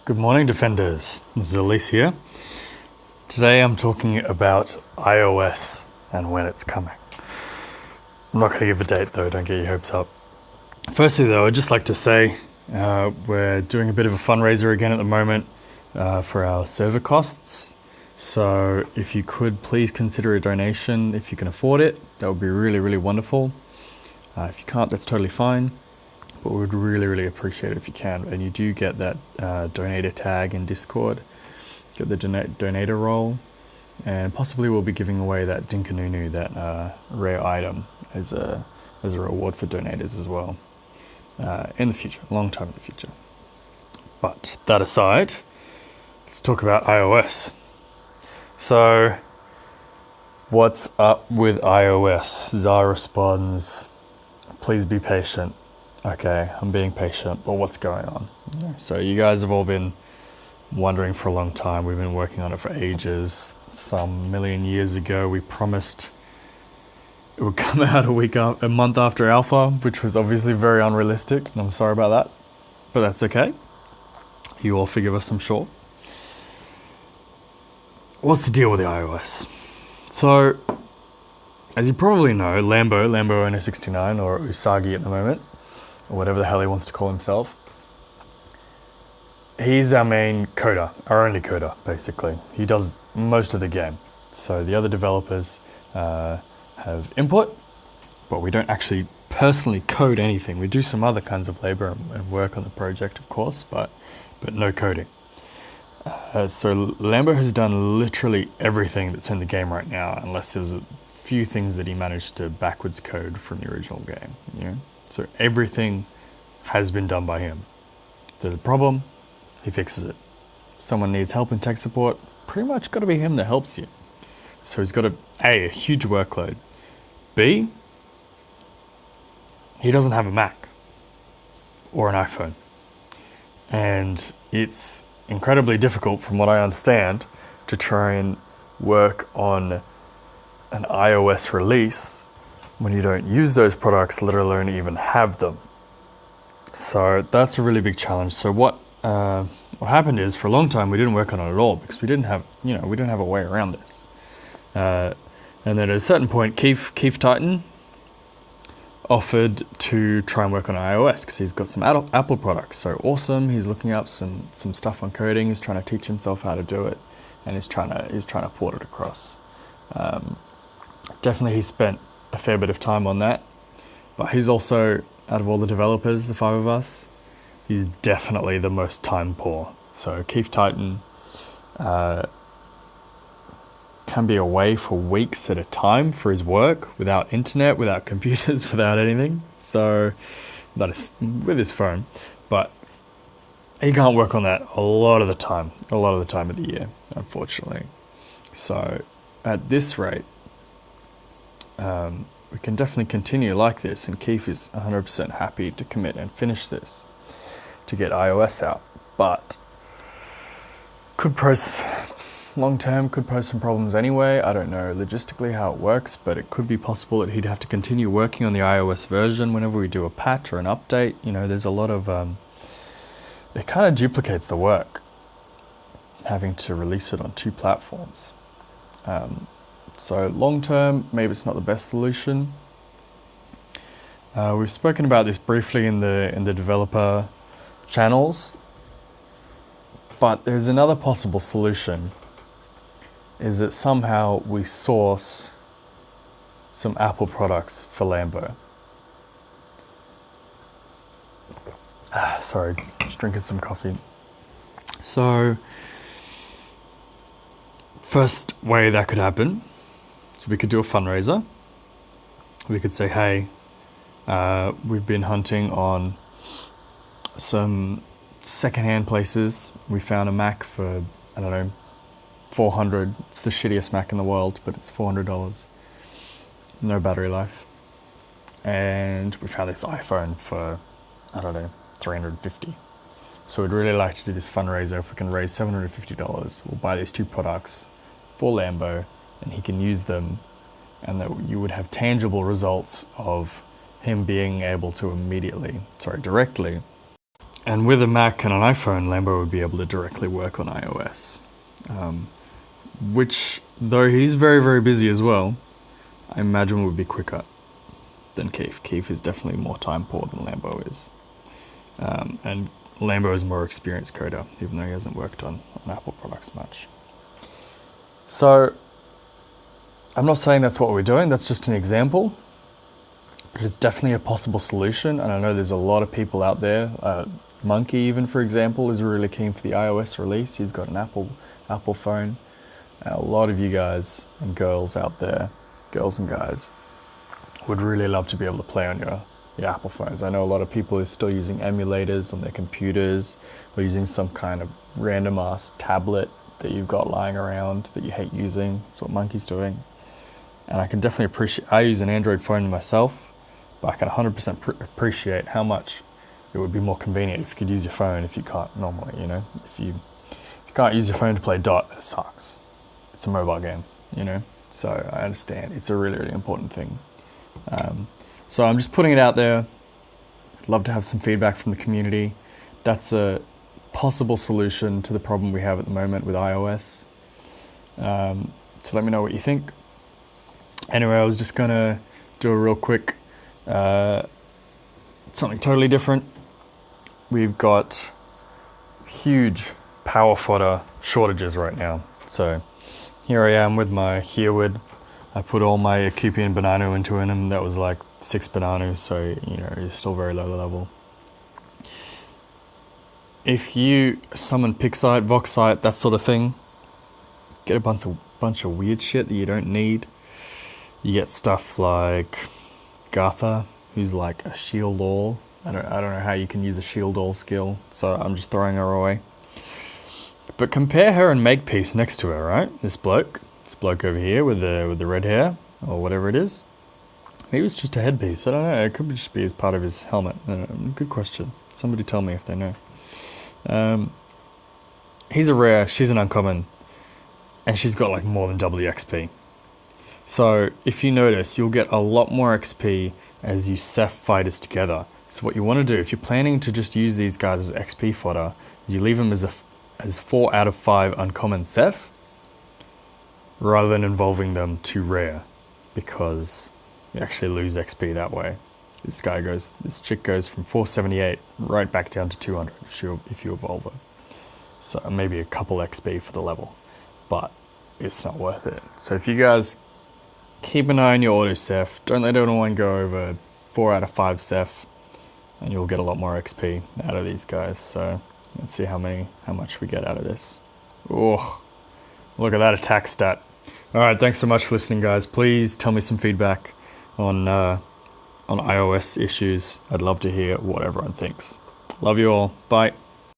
Good morning, Defenders. This is Elise here. Today I'm talking about iOS and when it's coming. I'm not going to give a date though, don't get your hopes up. Firstly though, I'd just like to say we're doing a bit of a fundraiser again at the moment for our server costs. So if you could please consider a donation if you can afford it, that would be really, really wonderful. If you can't, that's totally fine. But we would really, really appreciate it if you can. And you do get that donator tag in Discord, get the donator role, and possibly we'll be giving away that Dinkanunu, that rare item, as a reward for donators as well in the future, a long time in the future. But that aside, let's talk about iOS. So, what's up with iOS? Zara responds, please be patient. Okay, I'm being patient, but what's going on? So you guys have all been wondering for a long time. We've been working on it for ages. Some million years ago, we promised it would come out a month after alpha, which was obviously very unrealistic, and I'm sorry about that, but that's okay. You all forgive us, I'm sure. What's the deal with the iOS? So, as you probably know, Lambo NS69, or Usagi at the moment, or whatever the hell he wants to call himself. He's our main coder, our only coder, basically. He does most of the game. So the other developers have input, but we don't actually personally code anything. We do some other kinds of labor and work on the project, of course, but no coding. So Lambo has done literally everything that's in the game right now, unless there's a few things that he managed to backwards code from the original game. Yeah? So everything has been done by him. If there's a problem, he fixes it. If someone needs help in tech support, pretty much got to be him that helps you. So he's got a huge workload. B, he doesn't have a Mac or an iPhone. And it's incredibly difficult, from what I understand, to try and work on an iOS release when you don't use those products, let alone even have them. So that's a really big challenge. So what happened is, for a long time we didn't work on it at all because we didn't have a way around this. And then at a certain point, Keith Titan offered to try and work on iOS because he's got some Apple products. So awesome. He's looking up some stuff on coding. He's trying to teach himself how to do it, and he's trying to port it across. Definitely, he spent a fair bit of time on that, but he's also, out of all the developers, the five of us, he's definitely the most time poor. So Keith Titan can be away for weeks at a time for his work, without internet, without computers, without anything. So that is with his phone, but he can't work on that a lot of the time of the year, unfortunately. So at this rate, we can definitely continue like this, and Keith is 100% happy to commit and finish this to get iOS out, but long term could pose some problems anyway. I don't know logistically how it works, but it could be possible that he'd have to continue working on the iOS version whenever we do a patch or an update. There's a lot of it kind of duplicates the work having to release it on two platforms. So long term, maybe it's not the best solution. We've spoken about this briefly in the developer channels, but there's another possible solution, is that somehow we source some Apple products for Lambo. Sorry, just drinking some coffee. So, first way that could happen, so we could do a fundraiser. We could say, hey, we've been hunting on some secondhand places. We found a Mac for, I don't know, $400. It's the shittiest Mac in the world, but it's $400. No battery life. And we found this iPhone for, I don't know, $350. So we'd really like to do this fundraiser. If we can raise $750, we'll buy these two products for Lambo, and he can use them, and that you would have tangible results of him being able to directly And with a Mac and an iPhone, Lambo would be able to directly work on iOS. Which, though he's very, very busy as well, I imagine would be quicker than Keith. Keith is definitely more time poor than Lambo is. And Lambo is a more experienced coder, even though he hasn't worked on Apple products much. So, I'm not saying that's what we're doing, that's just an example. But it's definitely a possible solution, and I know there's a lot of people out there. Monkey, even for example, is really keen for the iOS release. He's got an Apple phone. And a lot of you guys and girls out there, girls and guys, would really love to be able to play on your Apple phones. I know a lot of people are still using emulators on their computers, or using some kind of random ass tablet that you've got lying around that you hate using. That's what Monkey's doing. And I can definitely appreciate, I use an Android phone myself, but I can 100% appreciate how much it would be more convenient if you could use your phone if you can't normally, you know. If you can't use your phone to play Dot, it sucks. It's a mobile game, you know. So I understand. It's a really, really important thing. So I'm just putting it out there. I'd love to have some feedback from the community. That's a possible solution to the problem we have at the moment with iOS. So let me know what you think. Anyway, I was just gonna do a real quick, something totally different. We've got huge power fodder shortages right now. So here I am with my Hereward. I put all my Acupian banana into it, and that was like 6 bananas, so you know, it's still very low level. If you summon Pixite, Voxite, that sort of thing, get a bunch of weird shit that you don't need. You get stuff like Gartha, who's like a shield all. I don't know how you can use a shield all skill, so I'm just throwing her away. But compare her and Makepeace next to her, right? This bloke over here with the red hair, or whatever it is. Maybe it's just a headpiece, I don't know. It could just be as part of his helmet. Good question. Somebody tell me if they know. He's a rare, she's an uncommon, and she's got like more than double the XP. So if you notice, you'll get a lot more XP as you Ceph fighters together. So what you want to do, if you're planning to just use these guys as XP fodder, is you leave them as 4 out of 5 uncommon Ceph, rather than involving them too rare, because you actually lose XP that way. This chick goes from 478 right back down to 200 if you evolve her. So maybe a couple XP for the level, but it's not worth it. So if you guys keep an eye on your auto Ceph, don't let anyone go over 4 out of 5 Ceph, and you'll get a lot more XP out of these guys. So let's see how much we get out of this. Oh, look at that attack stat. All right, thanks so much for listening, guys. Please tell me some feedback on iOS issues. I'd love to hear what everyone thinks. Love you all. Bye.